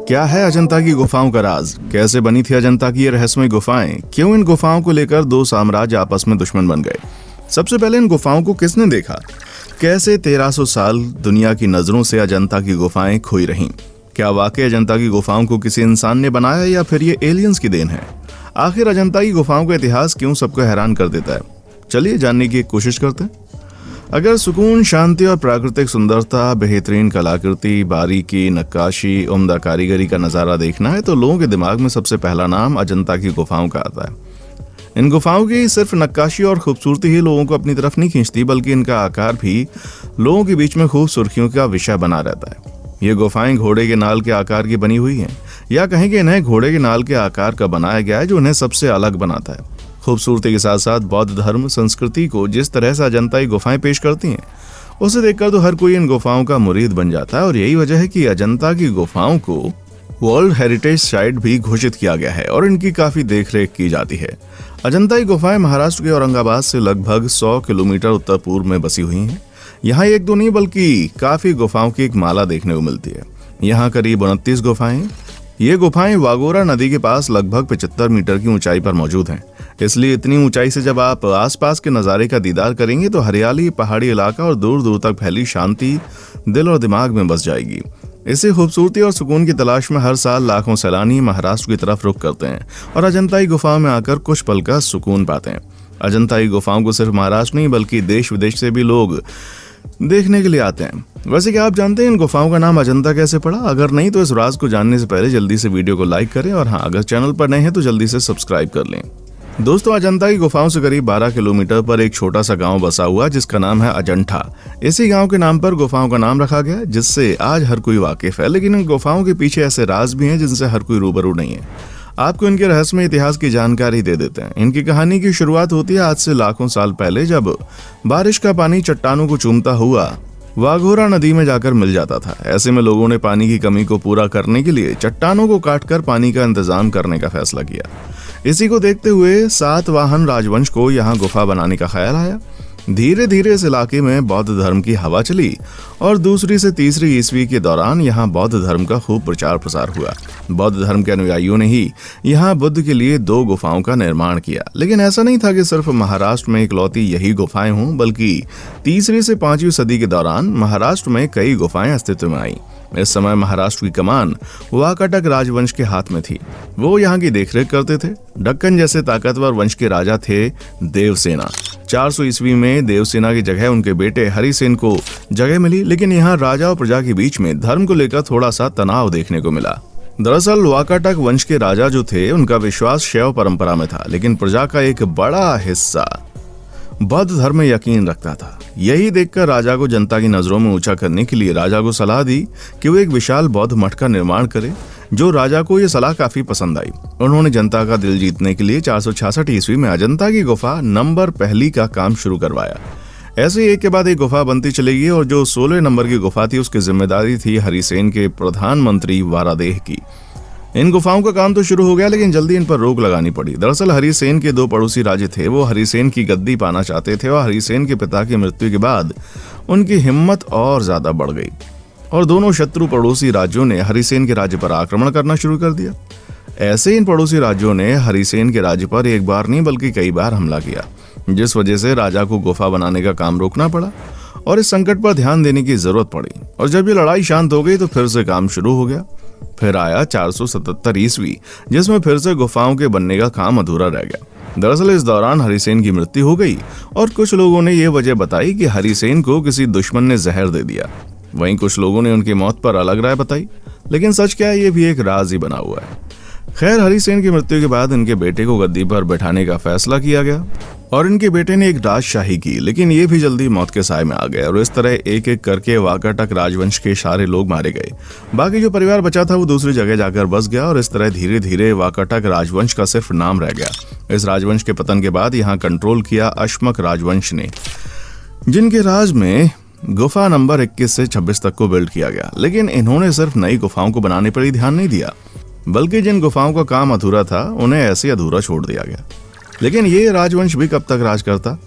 क्या है अजंता की गुफाओं का राज? कैसे बनी थी अजंता की ये रहस्यमय गुफाएं? क्यों इन गुफाओं को लेकर दो साम्राज्य आपस में दुश्मन बन गए? सबसे पहले इन गुफाओं को किसने देखा? कैसे 1300 साल दुनिया की नजरों से अजंता की गुफाएं खोई रहीं? क्या वाकई अजंता की गुफाओं को किसी इंसान ने बनाया या फिर ये एलियंस की देन है? आखिर अजंता की गुफाओं का इतिहास क्यों सबको हैरान कर देता है? चलिए जानने की कोशिश करते हैं। अगर सुकून, शांति और प्राकृतिक सुंदरता, बेहतरीन कलाकृति, बारीकी, नक्काशी, उम्दा कारीगरी का नज़ारा देखना है तो लोगों के दिमाग में सबसे पहला नाम अजंता की गुफाओं का आता है। इन गुफाओं की सिर्फ नक्काशी और खूबसूरती ही लोगों को अपनी तरफ नहीं खींचती, बल्कि इनका आकार भी लोगों के बीच में खूब सुर्खियों का विषय बना रहता है। ये गुफाएं घोड़े के नाल के आकार की बनी हुई हैं, या कहें कि इन्हें घोड़े के नाल के आकार का बनाया गया है, जो इन्हें सबसे अलग बनाता है। खूबसूरती के साथ साथ बौद्ध धर्म संस्कृति को जिस तरह से अजंता की गुफाएं पेश करती हैं, उसे देखकर तो हर कोई इन गुफाओं का मुरीद बन जाता है। और यही वजह है कि अजंता की गुफाओं को वर्ल्ड हेरिटेज साइट भी घोषित किया गया है और इनकी काफी देखरेख की जाती है। अजंता की गुफाएं महाराष्ट्र के औरंगाबाद से लगभग 100 किलोमीटर उत्तर पूर्व में बसी हुई हैं। यहाँ एक दो नहीं बल्कि काफी गुफाओं की एक माला देखने को मिलती है। यहाँ करीब 29 गुफाएं। ये गुफाएं वागोरा नदी के पास लगभग 75 मीटर की ऊंचाई पर मौजूद हैं। इसलिए इतनी ऊंचाई से जब आप आसपास के नज़ारे का दीदार करेंगे तो हरियाली, पहाड़ी इलाका और दूर दूर तक फैली शांति दिल और दिमाग में बस जाएगी। इसी खूबसूरती और सुकून की तलाश में हर साल लाखों सैलानी महाराष्ट्र की तरफ रुख करते हैं और अजंता की गुफाओं में आकर कुछ पल का सुकून पाते हैं। अजंता की गुफाओं को सिर्फ महाराष्ट्र नहीं बल्कि देश विदेश से भी लोग देखने के लिए आते हैं। वैसे क्या आप जानते हैं इन गुफाओं का नाम अजंता कैसे पड़ा? अगर नहीं तो इस राज को जानने से पहले जल्दी से वीडियो को लाइक करें, और हाँ, अगर चैनल पर नए हैं तो जल्दी से सब्सक्राइब कर लें। दोस्तों, अजंता की गुफाओं से करीब 12 किलोमीटर पर एक छोटा सा गांव बसा हुआ जिसका नाम है अजंठा। इसी गांव के नाम पर गुफाओं का नाम रखा गया, जिससे आज हर कोई वाकिफ है। लेकिन इन गुफाओं के पीछे ऐसे राज भी हैं जिनसे हर कोई रूबरू नहीं है। आपको इनके रहस्यमय इतिहास की जानकारी दे देते हैं। इनकी कहानी की शुरुआत होती है आज से लाखों साल पहले, जब बारिश का पानी चट्टानों को चूमता हुआ वाघोरा नदी में जाकर मिल जाता था। ऐसे में लोगों ने पानी की कमी को पूरा करने के लिए चट्टानों को काटकर पानी का इंतजाम करने का फैसला किया। इसी को देखते हुए सातवाहन राजवंश को यहाँ गुफा बनाने का ख्याल आया। धीरे धीरे इस इलाके में बौद्ध धर्म की हवा चली और दूसरी से तीसरी ईस्वी के दौरान यहाँ बौद्ध धर्म का खूब प्रचार प्रसार हुआ। बौद्ध धर्म के अनुयायियों ने ही यहाँ बुद्ध के लिए 2 गुफाओं का निर्माण किया। लेकिन ऐसा नहीं था कि सिर्फ महाराष्ट्र में इकलौती यही गुफाएं हों, बल्कि 3वीं से 5वीं सदी के दौरान महाराष्ट्र में कई गुफाएं अस्तित्व में आईं। इस समय महाराष्ट्र की कमान वाकाटक राजवंश के हाथ में थी। वो यहाँ की देखरेख करते थे। दक्कन जैसे ताकतवर वंश के राजा थे देवसेना। 400 ईस्वी में देवसेना की जगह उनके बेटे हरिसेन को जगह मिली। लेकिन यहाँ राजा और प्रजा के बीच में धर्म को लेकर थोड़ा सा तनाव देखने को मिला। दरअसल वाकाटक वंश के राजा जो थे, उनका विश्वास शैव परंपरा में था, लेकिन प्रजा का एक बड़ा हिस्सा बौद्ध धर्म में यकीन रखता था। यही देखकर राजा को जनता की नजरों में ऊंचा करने के लिए राजा को सलाह दी कि वो एक विशाल बौद्ध मठ का निर्माण करे। जो राजा को ये सलाह काफी पसंद आई। उन्होंने जनता का दिल जीतने के लिए 466 ईस्वी में अजंता की गुफा नंबर 1 का काम शुरू करवाया। ऐसे ही एक के बाद एक गुफा बनती चलेगी और जो 16 नंबर की गुफा थी उसकी जिम्मेदारी थी हरिसेन के प्रधानमंत्री वारादेह की। इन गुफाओं का काम तो शुरू हो गया, लेकिन जल्दी इन पर रोक लगानी पड़ी। दरअसल हरिसेन के 2 पड़ोसी राज्य थे। वो हरिसेन की गद्दी पाना चाहते थे और हरिसेन के पिता की मृत्यु के बाद उनकी हिम्मत और ज्यादा बढ़ गई और दोनों शत्रु पड़ोसी राज्यों ने हरिसेन के राज्य पर आक्रमण करना शुरू कर दिया। ऐसे इन पड़ोसी राज्यों ने हरिसेन के राज्य पर एक बार नहीं बल्कि कई बार हमला किया, जिस वजह से राजा को गुफा बनाने का काम रोकना पड़ा और इस संकट पर ध्यान देने की जरूरत पड़ी। और जब ये लड़ाई शांत हो गई तो फिर से काम शुरू हो गया। फिर आया 477 ईस्वी, जिसमें फिर से गुफाओं के बनने का काम अधूरा रह गया। दरअसल इस दौरान हरिसेन की मृत्यु हो गई और कुछ लोगों ने यह वजह बताई कि हरिसेन को किसी दुश्मन ने जहर दे दिया। वहीं कुछ लोगों ने उनकी मौत पर अलग राय बताई, लेकिन सच क्या है, ये भी एक राज ही बना हुआ है। खैर, हरिसेन की मृत्यु के बाद इनके बेटे को गद्दी पर बैठाने का फैसला किया गया और इनके बेटे ने एक राजशाही की, लेकिन ये भी जल्दी मौत के साए में आ गए और इस तरह एक एक करके वाकाटक राजवंश के सारे लोग मारे गए। बाकी जो परिवार बचा था वो दूसरी जगह जाकर बस गया और इस तरह धीरे धीरे वाकाटक राजवंश का सिर्फ नाम रह गया। इस राजवंश के पतन के बाद यहाँ कंट्रोल किया अश्मक राजवंश ने, जिनके राज में गुफा नंबर 21 से 26 तक को बिल्ड किया गया। लेकिन इन्होंने सिर्फ नई गुफाओं को बनाने पर ही ध्यान नहीं दिया, बल्कि जिन गुफाओं का काम अधूरा था उन्हें ऐसे अधूरा छोड़ दिया गया। लेकिन ये राजवंश भी कब तक राज करता?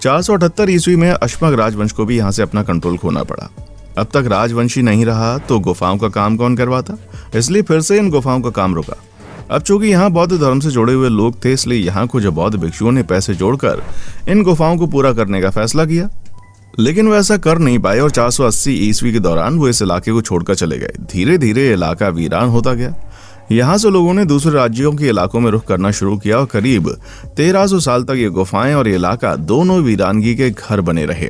478 ईस्वी में अश्मक राजवंश को भी यहाँ से अपना कंट्रोल खोना पड़ा। अब तक राजवंशी नहीं रहा तो गुफाओं का काम कौन करवाता, इसलिए फिर से इन गुफाओं का काम रुका। अब चूंकि यहाँ बौद्ध धर्म से जुड़े हुए लोग थे, इसलिए यहाँ कुछ बौद्ध भिक्षुओं ने पैसे जोड़कर इन गुफाओं को पूरा करने का फैसला किया, लेकिन वो ऐसा कर नहीं पाए और 480 ईस्वी के दौरान वो इस इलाके को छोड़कर चले गए। धीरे धीरे इलाका वीरान होता गया। यहाँ से लोगों ने दूसरे राज्यों के इलाकों में रुख करना शुरू किया और करीब 1300 साल तक ये गुफाएं और ये इलाका दोनों वीरानगी के घर बने रहे।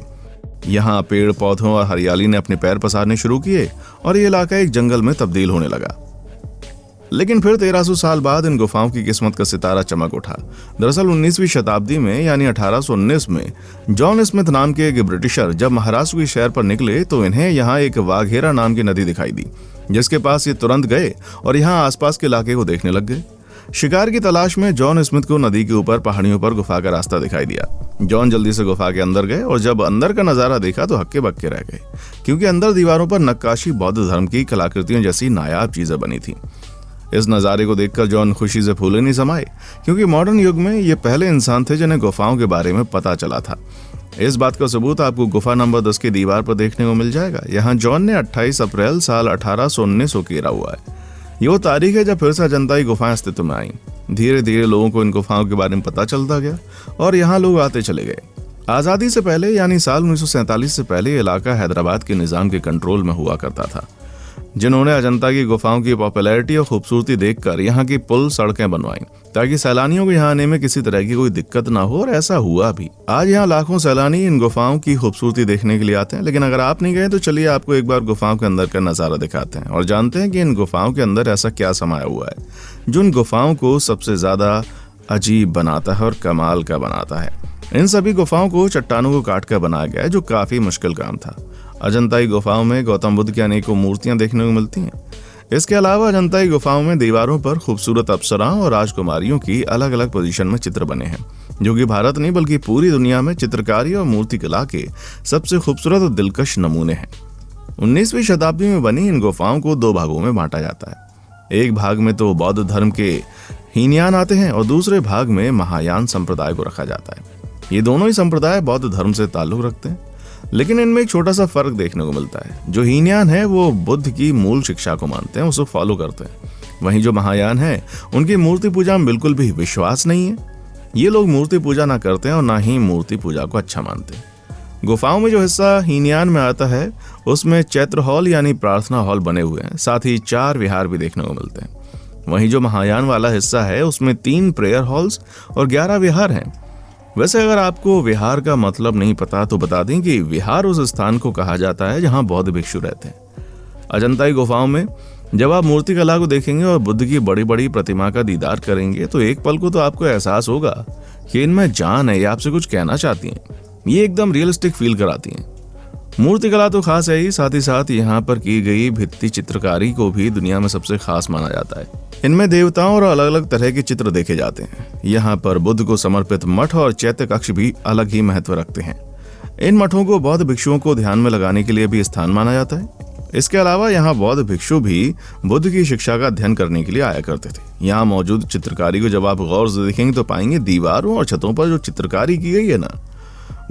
यहाँ पेड़ पौधों और हरियाली ने अपने पैर पसारने शुरू किए और ये इलाका एक जंगल में तब्दील होने लगा। लेकिन फिर 1300 साल बाद इन गुफाओं की किस्मत का सितारा चमक उठा। दरअसल 19वीं शताब्दी में यानी 1819 में जॉन स्मिथ नाम के एक ब्रिटिशर जब महाराष्ट्र की शहर पर निकले तो इन्हें यहाँ एक वाघेरा नाम की नदी दिखाई दी, जिसके पास ये तुरंत गए और यहाँ आसपास के इलाके को देखने लग गए। शिकार की तलाश में जॉन स्मिथ को नदी के ऊपर पहाड़ियों पर गुफा का रास्ता दिखाई दिया। जॉन जल्दी से गुफा के अंदर गए और जब अंदर का नजारा देखा तो हक्के बक्के रह गए, क्योंकि अंदर दीवारों पर नक्काशी बौद्ध धर्म की कलाकृतियों जैसी नायाब चीजें बनी थी। इस नज़ारे को देखकर जॉन खुशी से फूले नहीं समाए, क्योंकि मॉडर्न युग में ये पहले इंसान थे जिन्हें गुफाओं के बारे में पता चला था। इस बात का सबूत आपको गुफा नंबर 10 की दीवार पर देखने को मिल जाएगा। यहाँ जॉन ने 28 अप्रैल साल 1819 को उकेरा हुआ है। ये वो तारीख है जब फिर से अजंता की गुफाएं अस्तित्व में आई। धीरे धीरे लोगों को इन गुफाओं के बारे में पता चलता गया और यहाँ लोग आते चले गए। आज़ादी से पहले यानी साल 1947 से पहले ये इलाका हैदराबाद के निज़ाम के कंट्रोल में हुआ करता था, जिन्होंने अजंता की गुफाओं की पॉपुलैरिटी और खूबसूरती देखकर यहाँ की पुल सड़कें बनवाई ताकि सैलानियों को यहाँ आने में किसी तरह की कोई दिक्कत ना हो, और ऐसा हुआ भी। आज यहाँ लाखों सैलानी इन गुफाओं की खूबसूरती देखने के लिए आते हैं, लेकिन अगर आप नहीं गए तो चलिए आपको एक बार गुफाओं के अंदर का नज़ारा दिखाते हैं और जानते हैं कि इन गुफाओं के अंदर ऐसा क्या समाया हुआ है जो इन गुफाओं को सबसे ज्यादा अजीब बनाता है और कमाल का बनाता है। इन सभी गुफाओं को चट्टानों को काट कर बनाया गया है, जो काफी मुश्किल काम था। अजंताई गुफाओं में गौतम बुद्ध की अनेकों मूर्तियां देखने को मिलती हैं। इसके अलावा अजंताई गुफाओं में दीवारों पर खूबसूरत अप्सराओं और राजकुमारियों की अलग अलग पोजीशन में चित्र बने हैं, जो कि भारत नहीं बल्कि पूरी दुनिया में चित्रकारी और मूर्तिकला के सबसे खूबसूरत और दिलकश नमूने हैं। 19वीं शताब्दी में बनी इन गुफाओं को 2 भागों में बांटा जाता है। एक भाग में तो बौद्ध धर्म के हीनयान आते हैं और दूसरे भाग में महायान संप्रदाय को रखा जाता है। ये दोनों ही संप्रदाय बौद्ध धर्म से ताल्लुक रखते हैं, लेकिन इनमें एक छोटा सा फर्क देखने को मिलता है। जो हीनयान है वो बुद्ध की मूल शिक्षा को मानते हैं, उसे फॉलो करते हैं। वहीं जो महायान है उनकी मूर्ति पूजा में बिल्कुल भी विश्वास नहीं है। ये लोग मूर्ति पूजा ना करते हैं और ना ही मूर्ति पूजा को अच्छा मानते हैं। गुफाओं में जो हिस्सा हीनयान में आता है उसमें चैत्र हॉल यानी प्रार्थना हॉल बने हुए हैं, साथ ही 4 विहार भी देखने को मिलते हैं। वहीं जो महायान वाला हिस्सा है उसमें 3 प्रेयर हॉल्स और 11 विहार हैं। वैसे अगर आपको विहार का मतलब नहीं पता तो बता दें कि विहार उस स्थान को कहा जाता है जहां बौद्ध भिक्षु रहते हैं। अजंताई गुफाओं में जब आप मूर्तिकला को देखेंगे और बुद्ध की बड़ी बड़ी प्रतिमा का दीदार करेंगे तो एक पल को तो आपको एहसास होगा कि इनमें जान है, ये आपसे कुछ कहना चाहती हैं। ये एकदम रियलिस्टिक फील कराती हैं। मूर्तिकला तो खास है ही, साथ ही साथ यहाँ पर की गई भित्ति चित्रकारी को भी दुनिया में सबसे खास माना जाता है। इनमें देवताओं और अलग अलग तरह के चित्र देखे जाते हैं। यहाँ पर बुद्ध को समर्पित मठ और चैत्य कक्ष भी अलग ही महत्व रखते हैं। इन मठों को बौद्ध भिक्षुओं को ध्यान में लगाने के लिए भी स्थान माना जाता है। इसके अलावा यहाँ बौद्ध भिक्षु भी बुद्ध की शिक्षा का अध्ययन करने के लिए आया करते थे। यहाँ मौजूद चित्रकारी को जब आप गौर से देखेंगे तो पाएंगे दीवारों और छतों पर जो चित्रकारी की गई है ना,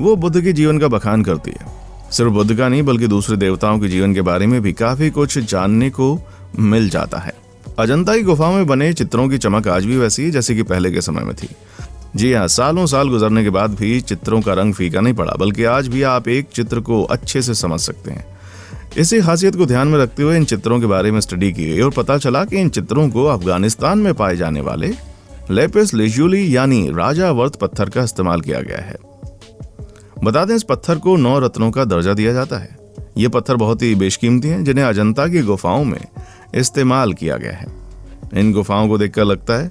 वो बुद्ध के जीवन का बखान करती है। सिर्फ बुद्ध का नहीं बल्कि दूसरे देवताओं के जीवन के बारे में भी काफी कुछ जानने को मिल जाता है। अजंता की गुफाओं में बने चित्रों की चमक आज भी वैसी है जैसे कि पहले के समय में थी। जी हाँ, सालों साल गुजरने के बाद भी चित्रों का रंग फीका नहीं पड़ा, बल्कि आज भी आप एक चित्र को अच्छे से समझ सकते हैं। इसी खासियत को ध्यान में रखते हुए इन चित्रों के बारे में स्टडी की गई और पता चला कि इन चित्रों को अफगानिस्तान में पाए जाने वाले लेपिस लेजुली यानी राजा वर्त पत्थर का इस्तेमाल किया गया है। बता दें, इस पत्थर को 9 रत्नों का दर्जा दिया जाता है। ये पत्थर बहुत ही बेशकीमती हैं, जिन्हें अजंता की गुफाओं में इस्तेमाल किया गया है। इन गुफाओं को देखकर लगता है,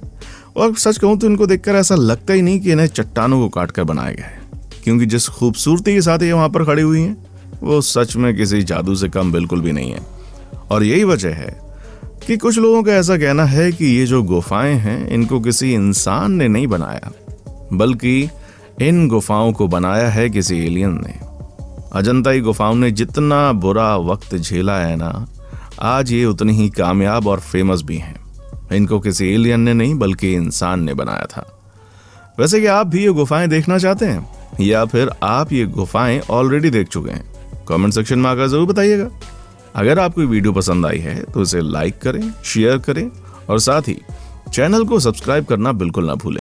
और सच कहूं तो इनको देखकर ऐसा लगता ही नहीं कि इन्हें चट्टानों को काट कर बनाया गया है, क्योंकि जिस खूबसूरती के साथ ये वहां पर खड़ी हुई हैं वो सच में किसी जादू से कम बिल्कुल भी नहीं है। और यही वजह है कि कुछ लोगों का ऐसा कहना है कि ये जो गुफाएं हैं इनको किसी इंसान ने नहीं बनाया, बल्कि इन गुफाओं को बनाया है किसी एलियन ने। अजंताई गुफाओं ने जितना बुरा वक्त झेला है ना, आज ये उतनी ही कामयाब और फेमस भी हैं। इनको किसी एलियन ने नहीं बल्कि इंसान ने बनाया था। वैसे कि आप भी ये गुफाएं देखना चाहते हैं? या फिर आप ये गुफाएं ऑलरेडी देख चुके हैं? कमेंट सेक्शन में आकर जरूर बताइएगा। अगर आपको ये वीडियो पसंद आई है तो इसे लाइक करें, शेयर करें और साथ ही चैनल को सब्सक्राइब करना बिल्कुल ना भूलें।